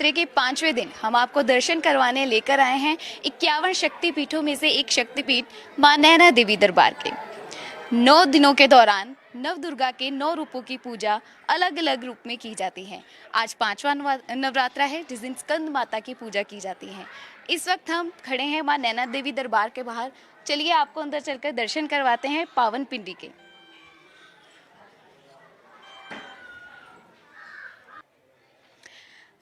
नवरात्रि के 5वें दिन हम आपको दर्शन करवाने लेकर आए हैं 51 शक्तिपीठों में से एक शक्तिपीठ मां नैना देवी दरबार के। 9 दिनों के दौरान नव दुर्गा के 9 रूपों की पूजा अलग अलग रूप में की जाती है। आज 5वां नवरात्रा है जिस दिन स्कंद माता की पूजा की जाती है। इस वक्त हम खड़े हैं मां नैना देवी दरबार के बाहर। चलिए आपको अंदर चलकर दर्शन करवाते हैं पावन पिंडी के।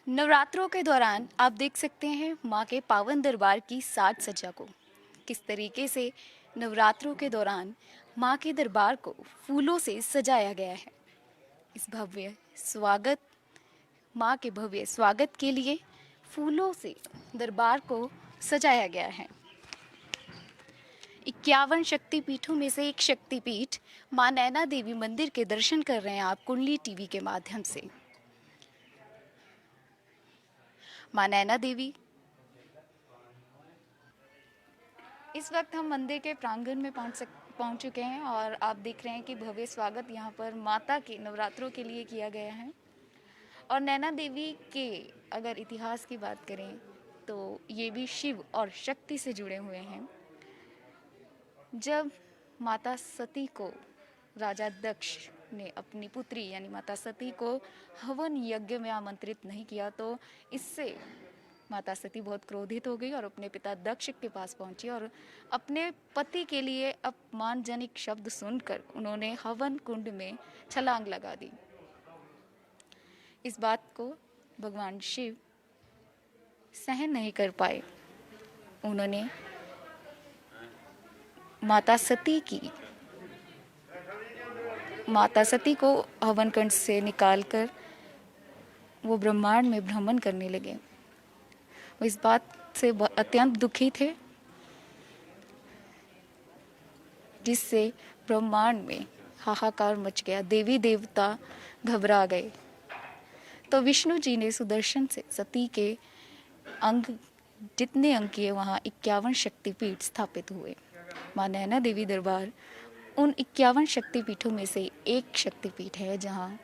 नवरात्रों के दौरान आप देख सकते हैं माँ के पावन दरबार की साज सज्जा को, किस तरीके से नवरात्रों के दौरान माँ के दरबार को फूलों से सजाया गया है। इस भव्य स्वागत माँ के भव्य स्वागत के लिए फूलों से दरबार को सजाया गया है। 51 शक्तिपीठों में से एक शक्तिपीठ माँ नैना देवी मंदिर के दर्शन कर रहे हैं आप कुंडली टीवी के माध्यम से। मां नैना देवी, इस वक्त हम मंदिर के प्रांगण में पहुंच चुके हैं और आप देख रहे हैं कि भव्य स्वागत यहाँ पर माता के नवरात्रों के लिए किया गया है। और नैना देवी के अगर इतिहास की बात करें तो ये भी शिव और शक्ति से जुड़े हुए हैं। जब माता सती को राजा दक्ष ने अपनी पुत्री यानी माता सती को हवन यज्ञ में आमंत्रित नहीं किया तो इससे माता सती बहुत क्रोधित हो गई और अपने पिता दक्ष के पास पहुंची और अपने पति के लिए अपमानजनक शब्द सुनकर उन्होंने हवन कुंड में छलांग लगा दी। इस बात को भगवान शिव सहन नहीं कर पाए। उन्होंने माता सती को हवन कुंड से निकालकर वो ब्रह्मांड में भ्रमण करने लगे। वो इस बात से अत्यंत दुखी थे जिससे ब्रह्मांड में हाहाकार मच गया। देवी देवता घबरा गए तो विष्णु जी ने सुदर्शन से सती के अंग जितने अंग किए वहाँ 51 शक्तिपीठ स्थापित हुए। मां नैना देवी दरबार उन 51 शक्तिपीठों में से एक शक्तिपीठ है जहाँ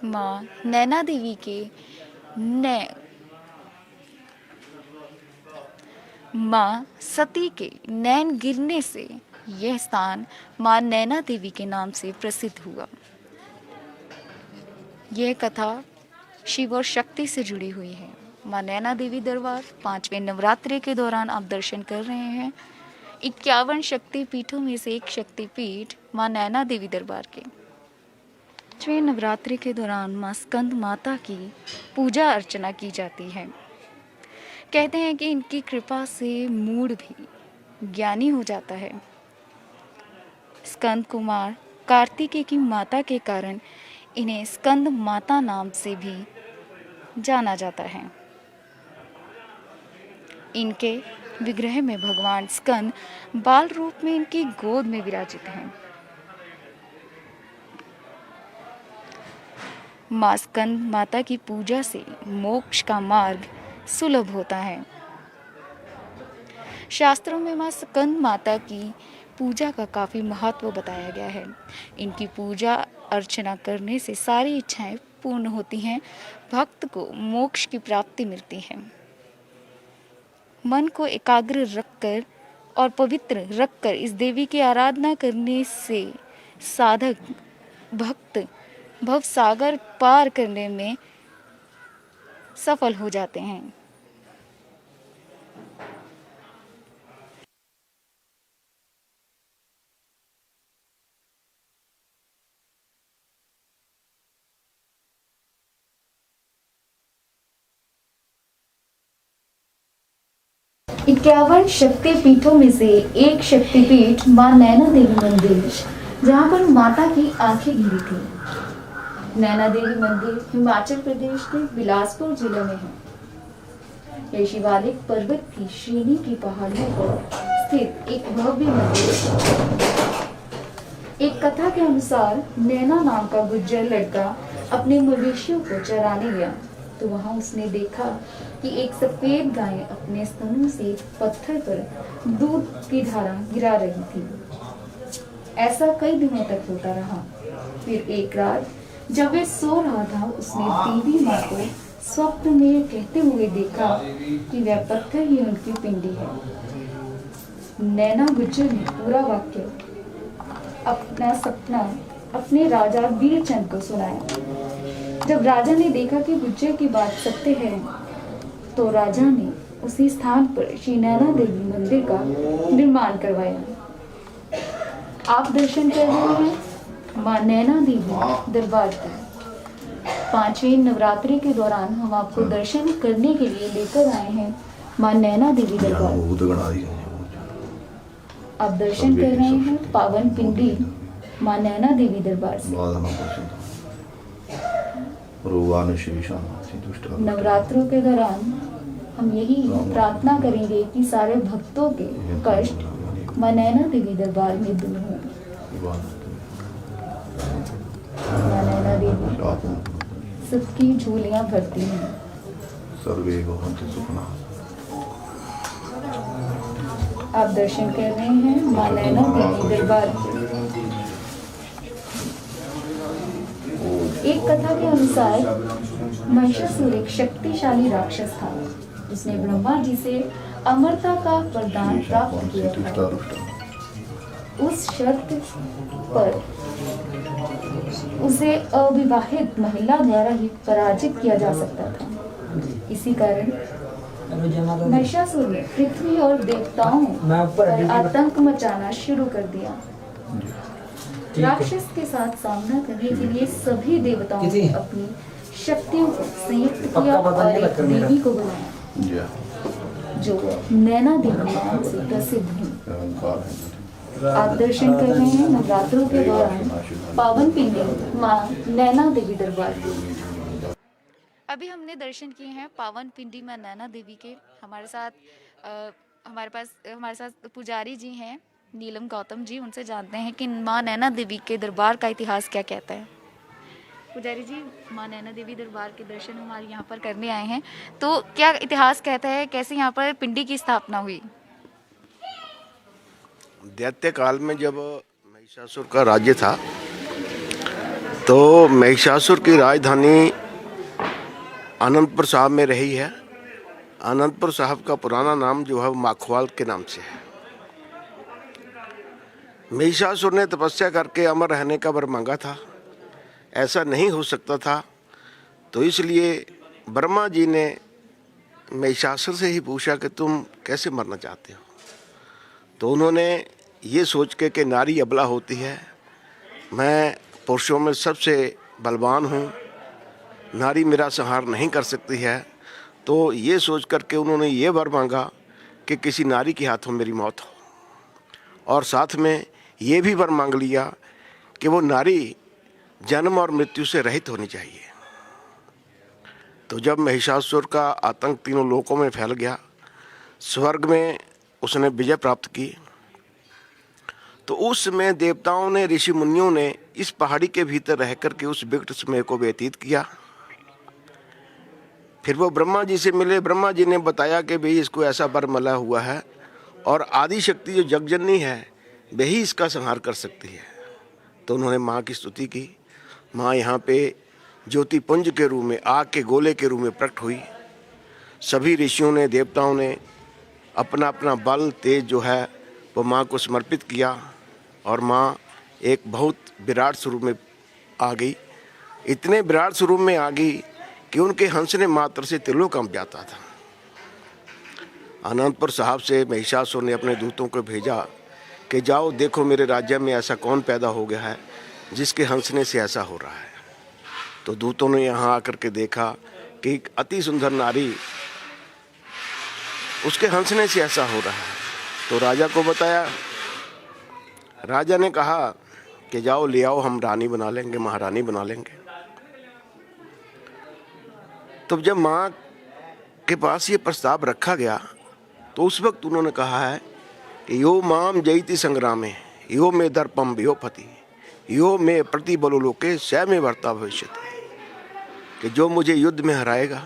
मां नैना देवी के मां सती के नैन गिरने से यह स्थान मां नैना देवी के नाम से प्रसिद्ध हुआ। यह कथा शिव और शक्ति से जुड़ी हुई है। मां नैना देवी दरबार 5वें नवरात्रि के दौरान आप दर्शन कर रहे हैं 51 शक्तिपीठों में से एक शक्तिपीठ मां नैना देवी दरबार के। 5वें नवरात्रि के दौरान मां स्कंद माता की पूजा अर्चना की जाती है। कहते हैं कि इनकी कृपा से मूढ़ भी ज्ञानी हो जाता है। स्कंद कुमार कार्तिकेय की माता के कारण इन्हें स्कंद माता नाम से भी जाना जाता है। इनके विग्रह में भगवान स्कंद बाल रूप में इनकी गोद में विराजित हैं। मां स्कंद माता की पूजा से मोक्ष का मार्ग सुलभ होता है। शास्त्रों में मां स्कंद माता की पूजा का काफी महत्व बताया गया है। इनकी पूजा अर्चना करने से सारी इच्छाएं पूर्ण होती हैं, भक्त को मोक्ष की प्राप्ति मिलती है। मन को एकाग्र रखकर और पवित्र रखकर इस देवी की आराधना करने से साधक भक्त भव सागर पार करने में सफल हो जाते हैं। इक्यावन शक्तिपीठों में से एक शक्तिपीठ मां नैना देवी मंदिर, जहाँ पर माता की आंखें गिरी थी। नैना देवी मंदिर हिमाचल प्रदेश के बिलासपुर जिले में है। यह शिवालिक पर्वत की श्रेणी की पहाड़ियों पर स्थित एक भव्य मंदिर है। एक कथा के अनुसार नैना नाम का गुज्जर लड़का अपने मवेशियों को चराने गया तो वहां उसने देखा कि एक सफेद गाय अपने स्तनों से पत्थर पर दूध की धारा गिरा रही थी। ऐसा कई दिनों तक होता रहा। फिर एक रात जब वे सो रहा था उसने देवी माँ को स्वप्न में कहते हुए देखा कि वह पत्थर ही उनकी पिंडी है। नैना गुज्जर ने पूरा वाक्य अपना सपना अपने राजा वीरचंद को सुनाया। जब राजा ने देखा कि गुज्जर की बात सत्य है, तो राजा ने उसी स्थान पर श्री नैना देवी मंदिर का निर्माण करवाया। आप दर्शन कर रहे हैं मां नैना देवी दरबार का। 5वें नवरात्रि के दौरान हम आपको दर्शन करने के लिए लेकर आए हैं मां नैना देवी दरबार। आप दर्शन कर रहे हैं पावन पिंडी मां नैना देवी दरबार से। नवरात्रों के दौरान हम यही प्रार्थना करेंगे कि सारे भक्तों के कष्ट मां नैना देवी दरबार में दूर हों। मां नैना देवी सबकी झोलियां भरती हैं। सर्वे भवन्तु सुखिनः। आप दर्शन कर रहे हैं मां नैना देवी दरबार। एक कथा के अनुसार महिषासुर एक शक्तिशाली राक्षस था जिसने ब्रह्मा जी से अमरता का वरदान प्राप्त किया था। उस शर्त पर उसे अविवाहित महिला द्वारा ही पराजित किया जा सकता था। इसी कारण महिषासुर ने पृथ्वी और देवताओं पर आतंक मचाना शुरू कर दिया। राक्षस के साथ सामना करने के लिए सभी देवताओं ने अपनी शक्तियों को संयुक्त किया और एक देवी को बुलाया जो नैना देवी नाम से प्रसिद्ध है। आप दर्शन कर रहे हैं नवरात्रों के दौरान पावन पिंडी मां नैना देवी दरबार। अभी हमने दर्शन किए हैं पावन पिंडी में नैना देवी के। हमारे साथ पुजारी जी हैं नीलम गौतम जी। उनसे जानते हैं कि मां नैना देवी के दरबार का इतिहास क्या कहता है। पुजारी जी, मां नैना देवी दरबार के दर्शन हमारे यहाँ पर करने आए हैं, तो क्या इतिहास कहता है, कैसे यहाँ पर पिंडी की स्थापना हुई? दैत्य काल में जब महिषासुर का राज्य था तो महिषासुर की राजधानी अनंतपुर साहब में रही है। अनंतपुर साहब का पुराना नाम जो है माखवाल के नाम से है। महिषासुर ने तपस्या करके अमर रहने का वर मांगा था। ऐसा नहीं हो सकता था, तो इसलिए ब्रह्मा जी ने महिषासुर से ही पूछा कि तुम कैसे मरना चाहते हो। तो उन्होंने ये सोच के कि नारी अबला होती है, मैं पुरुषों में सबसे बलवान हूँ, नारी मेरा संहार नहीं कर सकती है, तो ये सोच करके उन्होंने ये वर मांगा कि किसी नारी के हाथों मेरी मौत हो। और साथ में ये भी वर मांग लिया कि वो नारी जन्म और मृत्यु से रहित होनी चाहिए। तो जब महिषासुर का आतंक तीनों लोकों में फैल गया, स्वर्ग में उसने विजय प्राप्त की, तो उस समय देवताओं ने, ऋषि मुनियों ने इस पहाड़ी के भीतर रह कर के उस विकट समय को व्यतीत किया। फिर वो ब्रह्मा जी से मिले। ब्रह्मा जी ने बताया कि भाई इसको ऐसा वर मिला हुआ है और आदि शक्ति जो जगजननी है वही इसका संहार कर सकती है। तो उन्होंने माँ की स्तुति की। माँ यहाँ पे ज्योति पुंज के रूप में, आग के गोले के रूप में प्रकट हुई। सभी ऋषियों ने, देवताओं ने अपना अपना बल तेज जो है वो माँ को समर्पित किया और माँ एक बहुत विराट स्वरूप में आ गई। इतने विराट स्वरूप में आ गई कि उनके हंसने मात्र से त्रिलोक कांप जाता था। अनंतपुर साहब से महिषासुर ने अपने दूतों को भेजा कि जाओ देखो मेरे राज्य में ऐसा कौन पैदा हो गया है जिसके हंसने से ऐसा हो रहा है। तो दूतों ने यहाँ आकर के देखा कि एक अति सुंदर नारी, उसके हंसने से ऐसा हो रहा है। तो राजा को बताया। राजा ने कहा कि जाओ ले आओ, हम रानी बना लेंगे, महारानी बना लेंगे। तब जब माँ के पास ये प्रस्ताव रखा गया तो उस वक्त उन्होंने कहा है कि यो माम जयति संग्रामे यो मे दर्पम यो पति यो मे प्रतिबलो लोके स में वर्ता भविष्यति, कि जो मुझे युद्ध में हराएगा,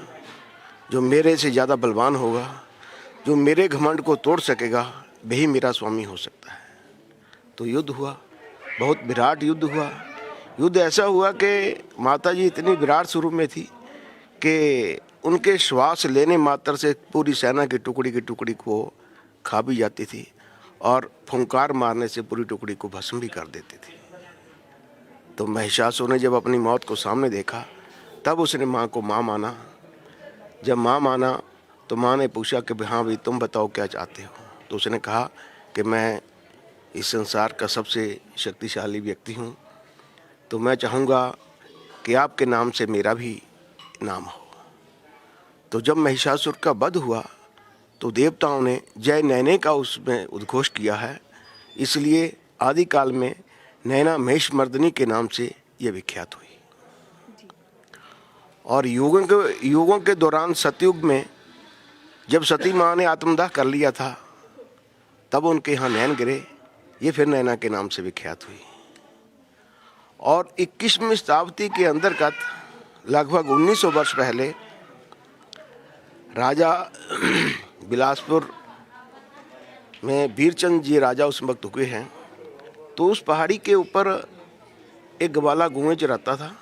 जो मेरे से ज़्यादा बलवान होगा, जो मेरे घमंड को तोड़ सकेगा, वही मेरा स्वामी हो सकता है। तो युद्ध हुआ, बहुत विराट युद्ध हुआ। युद्ध ऐसा हुआ कि माता जी इतनी विराट स्वरूप में थी कि उनके श्वास लेने मात्र से पूरी सेना की टुकड़ी को खा भी जाती थी और फुंकार मारने से पूरी टुकड़ी को भस्म भी कर देती थी। तो महिषासुर ने जब अपनी मौत को सामने देखा तब उसने माँ को माँ माना। जब माँ माना तो माँ ने पूछा कि हाँ भाई तुम बताओ क्या चाहते हो। तो उसने कहा कि मैं इस संसार का सबसे शक्तिशाली व्यक्ति हूँ, तो मैं चाहूँगा कि आपके नाम से मेरा भी नाम हो। तो जब महिषासुर का वध हुआ तो देवताओं ने जय नैने का उसमें उद्घोष किया है, इसलिए आदिकाल में नैना महिषमर्दिनी के नाम से ये विख्यात हुई। और युगों के दौरान सतयुग में जब सती माँ ने आत्मदाह कर लिया था तब उनके यहाँ नैन गिरे, ये फिर नैना के नाम से विख्यात हुई। और 21वीं शताब्दी के अंतर्गत लगभग 1900 वर्ष पहले राजा बिलासपुर में वीरचंद जी राजा उस वक्त हुए हैं। तो उस पहाड़ी के ऊपर एक ग्वाला गौएं रहता था।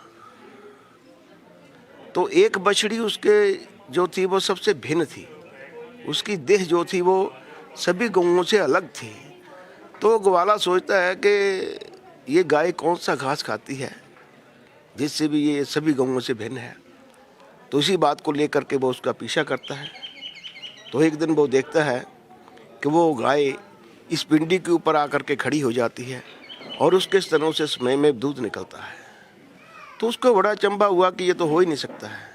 तो एक बछड़ी उसके जो थी वो सबसे भिन्न थी, उसकी देह जो थी वो सभी गौओं से अलग थी। तो ग्वाला सोचता है कि ये गाय कौन सा घास खाती है जिससे भी ये सभी गौओं से भिन्न है। तो इसी बात को लेकर के वो उसका पीछा करता है। तो एक दिन वो देखता है कि वो गाय इस पिंडी के ऊपर आकर के खड़ी हो जाती है और उसके स्तनों से समय में दूध निकलता है। तो उसको बड़ा अचंभा हुआ कि ये तो हो ही नहीं सकता है।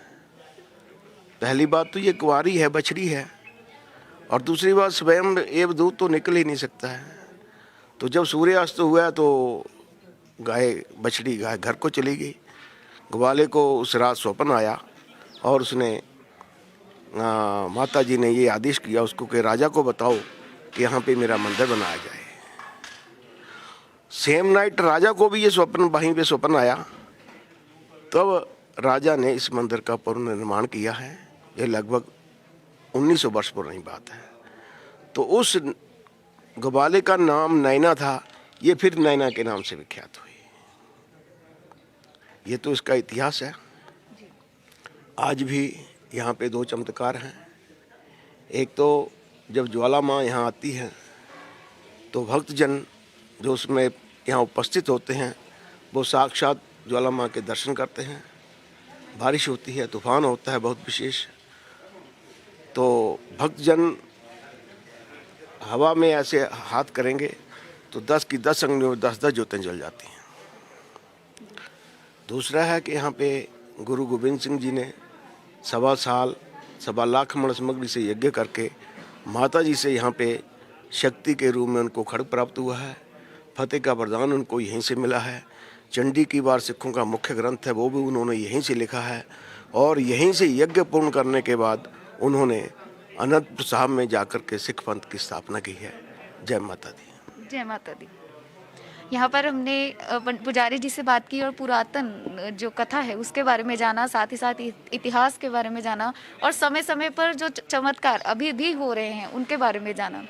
पहली बात तो ये कुंवारी है, बछड़ी है, और दूसरी बात स्वयं एवं दूध तो निकल ही नहीं सकता है। तो जब सूर्यास्त हुआ तो बछड़ी गाय घर को चली गई। ग्वाले को उस रात स्वप्न आया और उसने माता जी ने ये आदेश किया उसको कि राजा को बताओ कि यहाँ पे मेरा मंदिर बनाया जाए। सेम नाइट राजा को भी ये स्वप्न वहीं पे स्वप्न आया। तब राजा ने इस मंदिर का पुनर्निर्माण किया है। ये लगभग 1900 वर्ष पुरानी बात है। तो उस ग्वाले का नाम नैना था, ये फिर नैना के नाम से विख्यात हुई। ये तो इसका इतिहास है। आज भी यहाँ पे 2 चमत्कार हैं। एक तो जब ज्वाला माँ यहाँ आती है तो भक्तजन जो उसमें यहाँ उपस्थित होते हैं वो साक्षात ज्वाला माँ के दर्शन करते हैं। बारिश होती है, तूफान होता है बहुत विशेष, तो भक्तजन हवा में ऐसे हाथ करेंगे तो 10 की 10 अंगुलियों में 10-10 ज्योतें जल जाती हैं। दूसरा है कि यहाँ पे गुरु गोविंद सिंह जी ने 1.25 लाख मण सामग्री से यज्ञ करके माता जी से यहाँ पे शक्ति के रूप में उनको खड्ग प्राप्त हुआ है। फतेह का वरदान उनको यहीं से मिला है। चंडी की वार सिखों का मुख्य ग्रंथ है, वो भी उन्होंने यहीं से लिखा है। और यहीं से यज्ञ पूर्ण करने के बाद उन्होंने अनंतपुर साहब में जाकर के सिख पंथ की स्थापना की है। जय माता दी। जय माता दी। यहाँ पर हमने पुजारी जी से बात की और पुरातन जो कथा है उसके बारे में जाना, साथ ही साथ इतिहास के बारे में जाना और समय समय पर जो चमत्कार अभी भी हो रहे हैं उनके बारे में जाना।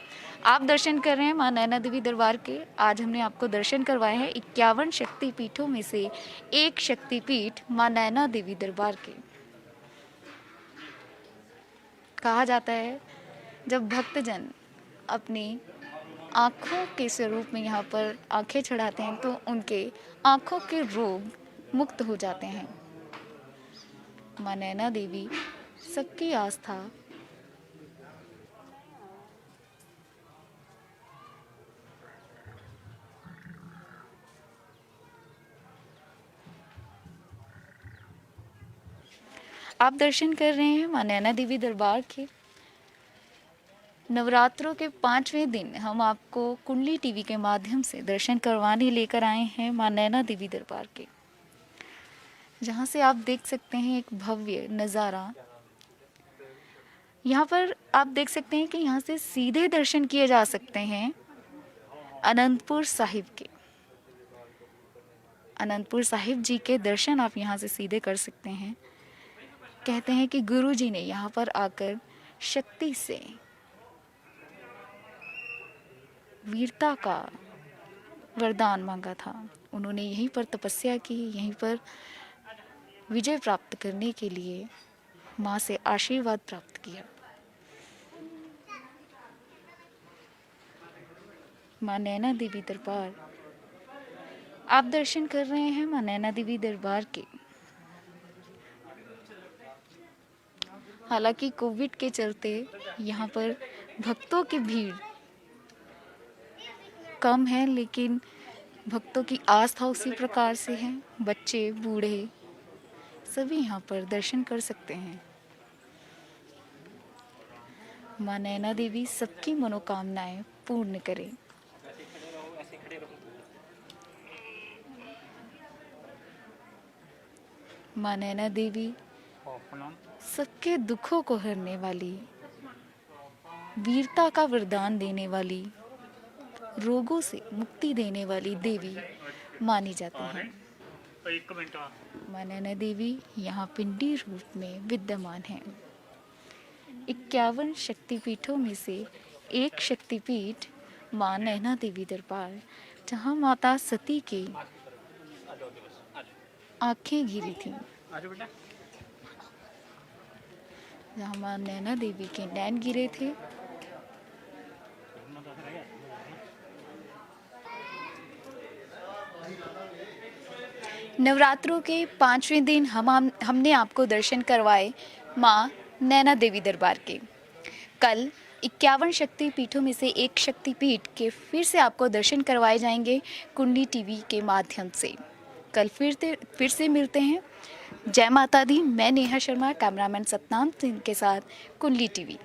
आप दर्शन कर रहे हैं माँ नैना देवी दरबार के। आज हमने आपको दर्शन करवाए हैं 51 शक्तिपीठों में से एक शक्तिपीठ माँ नैना देवी दरबार के। कहा जाता है जब भक्तजन अपनी आँखों के स्वरूप में यहाँ पर आंखें चढ़ाते हैं तो उनके आँखों के रोग मुक्त हो जाते हैं। माँ नैना देवी सबकी आस्था आप दर्शन कर रहे हैं माँ नैना देवी दरबार के। नवरात्रों के 5वें दिन हम आपको कुंडली टीवी के माध्यम से दर्शन करवाने लेकर आए हैं माँ नैना देवी दरबार के, जहाँ से आप देख सकते हैं एक भव्य नज़ारा। यहाँ पर आप देख सकते हैं कि यहाँ से सीधे दर्शन किए जा सकते हैं अनंतपुर साहिब के। अनंतपुर साहिब जी के दर्शन आप यहाँ से सीधे कर सकते हैं। कहते हैं कि गुरु जी ने यहाँ पर आकर शक्ति से वीरता का वरदान मांगा था। उन्होंने यहीं पर तपस्या की, यहीं पर विजय प्राप्त करने के लिए माँ से आशीर्वाद प्राप्त किया। माँ नैना देवी दरबार, आप दर्शन कर रहे हैं माँ नैना देवी दरबार के। हालांकि कोविड के चलते यहाँ पर भक्तों की भीड़ कम है, लेकिन भक्तों की आस्था उसी प्रकार से है। बच्चे बूढ़े सभी यहाँ पर दर्शन कर सकते हैं। माँ नैना देवी सबकी मनोकामनाएं पूर्ण करें। माँ नैना देवी सबके दुखों को हरने वाली, वीरता का वरदान देने वाली, रोगों से मुक्ति देने वाली देवी मानी जाती है। माँ नैना देवी यहाँ पिंडी रूप में विद्यमान है। 51 शक्तिपीठों में से एक शक्तिपीठ माँ नैना देवी दरबार, जहाँ माता सती की आंखें गिरी थीं, जहाँ माँ नैना देवी के नैन गिरे थे, नवरात्रों के 5वें दिन हमने आपको दर्शन करवाए माँ नैना देवी दरबार के। कल 51 शक्ति पीठों में से एक शक्तिपीठ के फिर से आपको दर्शन करवाए जाएंगे कुंडली टीवी के माध्यम से। कल फिर से मिलते हैं। जय माता दी। मैं नेहा शर्मा, कैमरामैन सतनाम सिंह के साथ कुंडली टीवी।